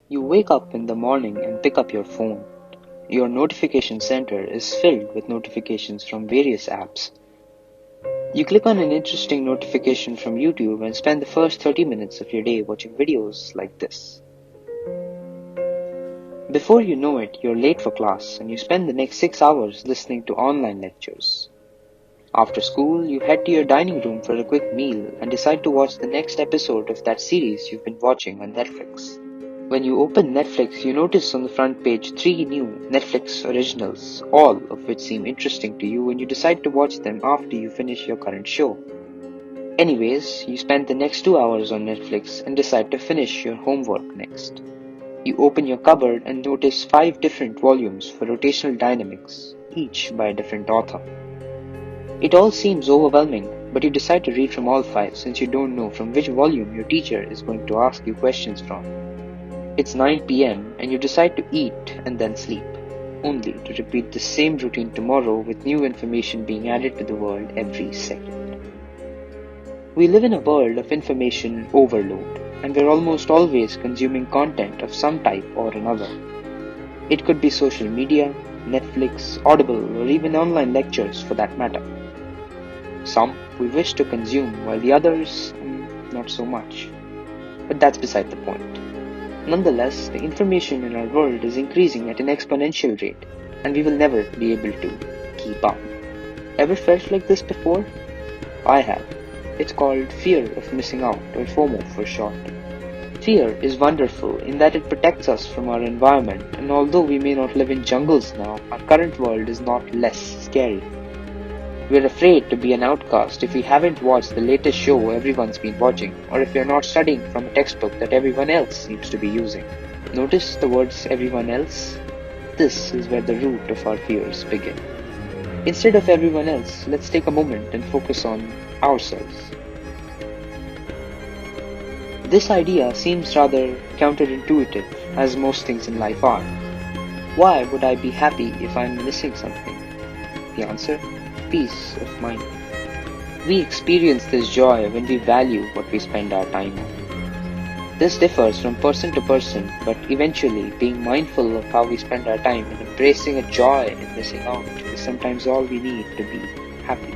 You wake up in the morning and pick up your phone. Your notification center is filled with notifications from various apps. You click on an interesting notification from YouTube and spend the first 30 minutes of your day watching videos like this. Before you know it, you're late for class and you spend the next 6 hours listening to online lectures. After school, you head to your dining room for a quick meal and decide to watch the next episode of that series you've been watching on Netflix. When you open Netflix, you notice on the front page 3 new Netflix originals, all of which seem interesting to you, and you decide to watch them after you finish your current show. Anyways, you spend the next 2 hours on Netflix and decide to finish your homework next. You open your cupboard and notice 5 different volumes for rotational dynamics, each by a different author. It all seems overwhelming, but you decide to read from all 5 since you don't know from which volume your teacher is going to ask you questions from. It's 9 p.m. and you decide to eat and then sleep, only to repeat the same routine tomorrow with new information being added to the world every second. We live in a world of information overload, and we're almost always consuming content of some type or another. It could be social media, Netflix, Audible, or even online lectures for that matter. Some we wish to consume, while the others, not so much. But that's beside the point. Nonetheless, the information in our world is increasing at an exponential rate, and we will never be able to keep up. Ever felt like this before? I have. It's called fear of missing out, or FOMO for short. Fear is wonderful in that it protects us from our environment, and although we may not live in jungles now, our current world is not less scary. We're afraid to be an outcast if we haven't watched the latest show everyone's been watching, or if we're not studying from a textbook that everyone else seems to be using. Notice the words everyone else? This is where the root of our fears begin. Instead of everyone else, let's take a moment and focus on ourselves. This idea seems rather counterintuitive, as most things in life are. Why would I be happy if I'm missing something? The answer? Peace of mind. We experience this joy when we value what we spend our time on. This differs from person to person, but eventually being mindful of how we spend our time and embracing a joy in missing out is sometimes all we need to be happy.